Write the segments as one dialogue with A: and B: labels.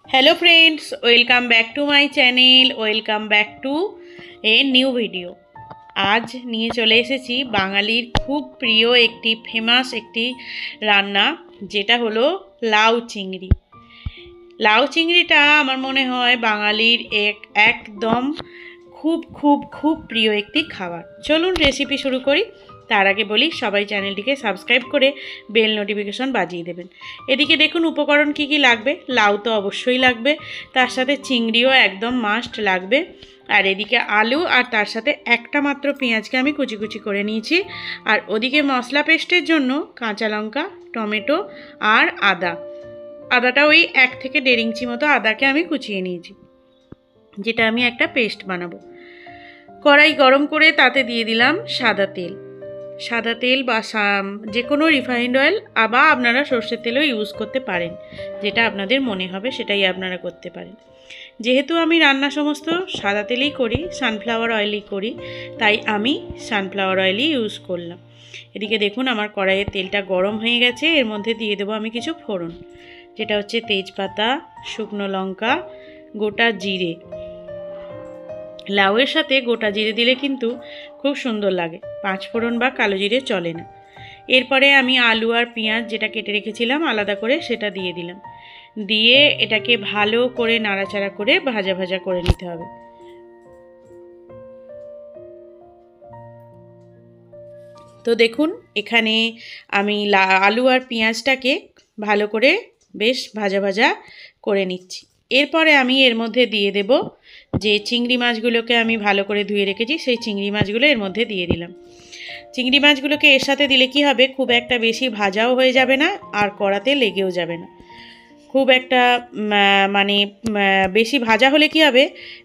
A: Hello friends, welcome back to my channel. Welcome back to a new video. আজ নিয়ে চলে এসেছি বাঙালির খুব প্রিয় একটি ফেমাস একটি রান্না, যেটা হলো লাউ চিংড়ি। লাউ চিংড়িটা আমার মনে হয় বাঙালির একদম খুব খুব খুব প্রিয় একটি খাবার। চলুন রেসিপি শুরু করি। তার আগে বলি, সবাই চ্যানেলটিকে সাবস্ক্রাইব করে বেল নোটিফিকেশন বাজিয়ে দেবেন। এদিকে দেখুন উপকরণ কি কি লাগবে। লাউ তো অবশ্যই লাগবে, তার সাথে চিংড়িও একদম মাস্ট লাগবে। আর এদিকে আলু, আর তার সাথে একটা মাত্র পেঁয়াজকে আমি কুচি কুচি করে নিয়েছি। আর ওদিকে মশলা পেস্টের জন্য কাঁচা লঙ্কা, টমেটো আর আদাটা ওই 1 থেকে 1.5 ইঞ্চি মতো আদাকে আমি কুচিয়ে নিয়েছি, যেটা আমি একটা পেস্ট বানাবো। কড়াই গরম করে তাতে দিয়ে দিলাম সাদা তেল বা যে কোনো রিফাইন্ড অয়েল, বা আপনারা সর্ষের তেলও ইউজ করতে পারেন, যেটা আপনাদের মনে হবে সেটাই আপনারা করতে পারেন। যেহেতু আমি রান্না সমস্ত সাদা তেলেই করি, সানফ্লাওয়ার অয়েলই করি, তাই আমি সানফ্লাওয়ার অয়েলই ইউজ করলাম। এদিকে দেখুন আমার কড়াইয়ের তেলটা গরম হয়ে গেছে। এর মধ্যে দিয়ে দেবো আমি কিছু ফোড়ন, যেটা হচ্ছে তেজপাতা, শুকনো লঙ্কা, গোটা জিরে। লাউয়ের সাথে গোটা জিরে দিলে কিন্তু খুব সুন্দর লাগে, 5 ফোড়ন বা কালো জিরে চলে না। এরপরে আমি আলু আর পেঁয়াজ যেটা কেটে রেখেছিলাম আলাদা করে, সেটা দিয়ে দিলাম। দিয়ে এটাকে ভালো করে নাড়াচাড়া করে ভাজা ভাজা করে নিতে হবে। তো দেখুন এখানে আমি আলু আর পেঁয়াজটাকে ভালো করে বেশ ভাজা ভাজা করে নিচ্ছি। এরপরে আমি এর মধ্যে দিয়ে দেব যে চিংড়ি মাছগুলোকে আমি ভালো করে ধুয়ে রেখেছি, সেই চিংড়ি মাছগুলো এর মধ্যে দিয়ে দিলাম। চিংড়ি মাছগুলোকে এর সাথে দিলে কি হবে, খুব একটা বেশি ভাজাও হয়ে যাবে না আর কড়াতে লেগেও যাবে না। খুব একটা মানে বেশি ভাজা হলে কি হবে,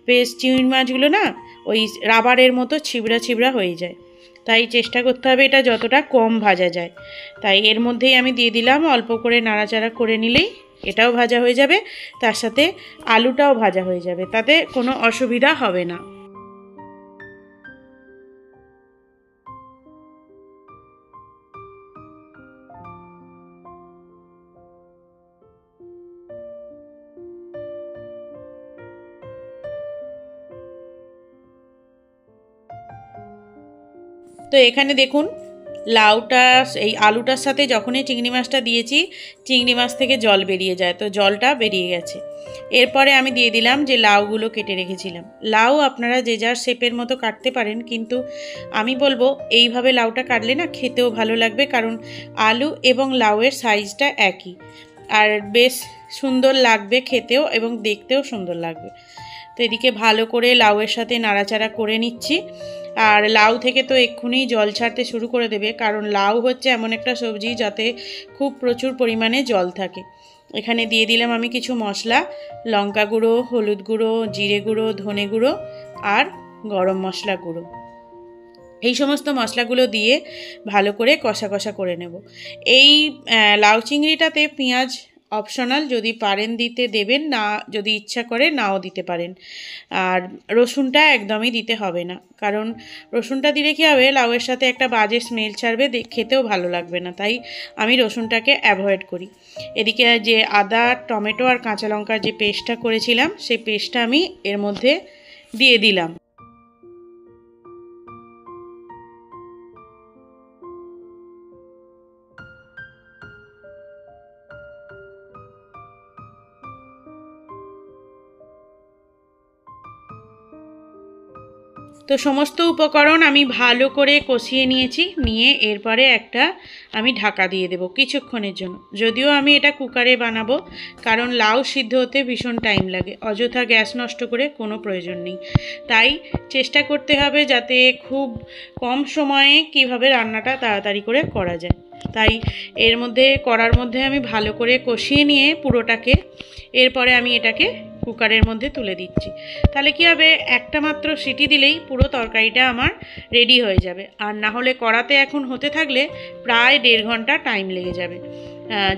A: বেশ চিংড়ি মাছগুলো না ওই রাবারের মতো ছিবড়া ছিবড়া হয়ে যায়। তাই চেষ্টা করতে হবে এটা যতটা কম ভাজা যায়। তাই এর মধ্যেই আমি দিয়ে দিলাম, অল্প করে নাড়াচাড়া করে নিলেই এটাও ভাজা হয়ে যাবে, তার সাথে আলুটাও ভাজা হয়ে যাবে, তাতে কোনো অসুবিধা হবে না। তো এখানে দেখুন লাউটা এই আলুটার সাথে যখনই চিংড়ি মাছটা দিয়েছি, চিংড়ি মাছ থেকে জল বেরিয়ে যায়, তো জলটা বেরিয়ে গেছে। এরপরে আমি দিয়ে দিলাম যে লাউগুলো কেটে রেখেছিলাম। লাউ আপনারা যে যার শেপের মতো কাটতে পারেন, কিন্তু আমি বলবো এইভাবে লাউটা কাটলে না খেতেও ভালো লাগবে, কারণ আলু এবং লাউয়ের সাইজটা একই, আর বেশ সুন্দর লাগবে খেতেও এবং দেখতেও সুন্দর লাগবে। তো এদিকে ভালো করে লাউয়ের সাথে নাড়াচাড়া করে নিচ্ছি। আর লাউ থেকে তো এক্ষুনি জল ছাড়তে শুরু করে দেবে, কারণ লাউ হচ্ছে এমন একটা সবজি যাতে খুব প্রচুর পরিমাণে জল থাকে। এখানে দিয়ে দিলাম আমি কিছু মশলা, লঙ্কা গুঁড়ো, হলুদ গুঁড়ো, জিরে গুঁড়ো, ধনে গুঁড়ো আর গরম মশলা গুঁড়ো। এই সমস্ত মশলাগুলো দিয়ে ভালো করে কষা কষা করে নেব। এই লাউ চিংড়িটাতে পেঁয়াজ অপশনাল, যদি পারেন দিতে দেবেন, না যদি ইচ্ছা করে নাও দিতে পারেন। আর রসুনটা একদমই দিতে হবে না, কারণ রসুনটা দিলে কী হবে, লাউয়ের সাথে একটা বাজে স্মেল ছাড়বে, খেতেও ভালো লাগবে না, তাই আমি রসুনটাকে অ্যাভয়েড করি। এদিকে যে আদা, টমেটো আর কাঁচা লঙ্কার যে পেস্টটা করেছিলাম, সেই পেস্টটা আমি এর মধ্যে দিয়ে দিলাম। তো সমস্ত উপকরণ আমি ভালো করে কষিয়ে নিয়েছি, নিয়ে এরপরে একটা আমি ঢাকা দিয়ে দেব কিছুক্ষণের জন্য। যদিও আমি এটা কুকারে বানাবো, কারণ লাউ সিদ্ধ হতে ভীষণ টাইম লাগে, অযথা গ্যাস নষ্ট করে কোনো প্রয়োজন নেই। তাই চেষ্টা করতে হবে যাতে খুব কম সময়ে কিভাবে রান্নাটা তাড়াতাড়ি করে করা যায়। তাই কড়ার মধ্যে আমি ভালো করে কষিয়ে নিয়ে পুরোটাকে, এরপরে আমি এটাকে কুকারের মধ্যে তুলে দিচ্ছি। তাহলে কি হবে, একটা মাত্র সিটি দিলেই পুরো তরকারিটা আমার রেডি হয়ে যাবে। আর না হলে কড়াতে এখন হতে থাকলে প্রায় 1.5 ঘন্টা টাইম লেগে যাবে,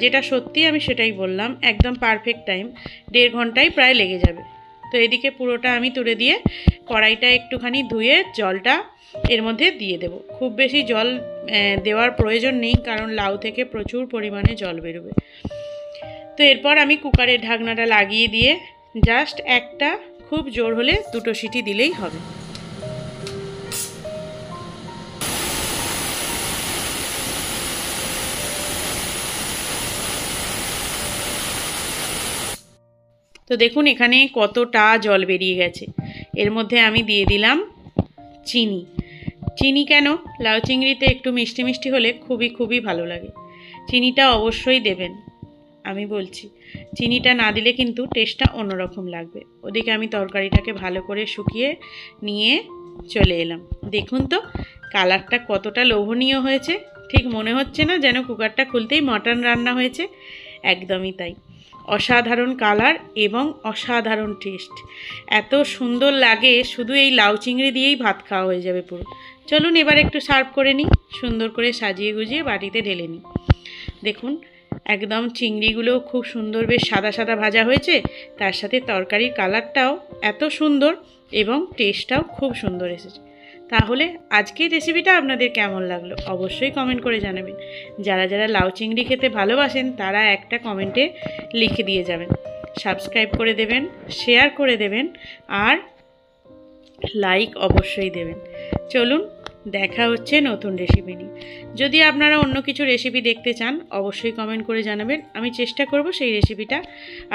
A: যেটা সত্যি আমি সেটাই বললাম, একদম পারফেক্ট টাইম, 1.5 ঘন্টাই প্রায় লেগে যাবে। তো এদিকে পুরোটা আমি তুলে দিয়ে কড়াইটা একটুখানি ধুয়ে জলটা এর মধ্যে দিয়ে দেব। খুব বেশি জল দেওয়ার প্রয়োজন নেই, কারণ লাউ থেকে প্রচুর পরিমাণে জল বেরোবে। তো এরপর আমি কুকারের ঢাকনাটা লাগিয়ে দিয়ে জাস্ট একটা, খুব জোর হলে 2টো সিটি দিলেই হবে। তো দেখুন এখানে কতটা জল বেরিয়ে গেছে। এর মধ্যে আমি দিয়ে দিলাম চিনি। চিনি কেন, লাউ চিংড়িতে একটু মিষ্টি মিষ্টি হলে খুবই ভালো লাগে। চিনিটা অবশ্যই দেবেন, আমি বলছি। চিনিটা না দিলে কিন্তু টেস্টটা অন্যরকম লাগবে। ওদিকে আমি তরকারিটাকে ভালো করে শুকিয়ে নিয়ে চলে এলাম। দেখুন তো কালারটা কতটা লোভনীয় হয়েছে। ঠিক মনে হচ্ছে না যেন কুকারটা খুলতেই মটন রান্না হয়েছে? একদমই তাই। অসাধারণ কালার এবং অসাধারণ টেস্ট। এত সুন্দর লাগে, শুধু এই লাউ চিংড়ি দিয়েই ভাত খাওয়া হয়ে যাবে পুরো। চলুন এবার একটু সার্ভ করে নিই, সুন্দর করে সাজিয়ে গুজিয়ে বাটিতে ঢেলে নিই। দেখুন একদম চিংড়িগুলো খুব সুন্দর বেশ সাদা সাদা ভাজা হয়েছে, তার সাথে তরকারির কালারটাও এত সুন্দর এবং টেস্টটাও খুব সুন্দর এসেছে। তাহলে আজকের রেসিপিটা আপনাদের কেমন লাগলো অবশ্যই কমেন্ট করে জানাবেন। যারা যারা লাউ চিংড়ি খেতে ভালোবাসেন তারা একটা কমেন্টে লিখে দিয়ে যাবেন। সাবস্ক্রাইব করে দেবেন, শেয়ার করে দেবেন আর লাইক অবশ্যই দেবেন। চলুন দেখা হচ্ছে নতুন রেসিপি নিয়ে। যদি আপনারা অন্য কিছু রেসিপি দেখতে চান অবশ্যই কমেন্ট করে জানাবেন, আমি চেষ্টা করব সেই রেসিপিটা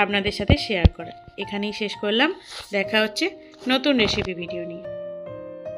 A: আপনাদের সাথে শেয়ার করার। এখানেই শেষ করলাম, দেখা হচ্ছে নতুন রেসিপি ভিডিও নিয়ে।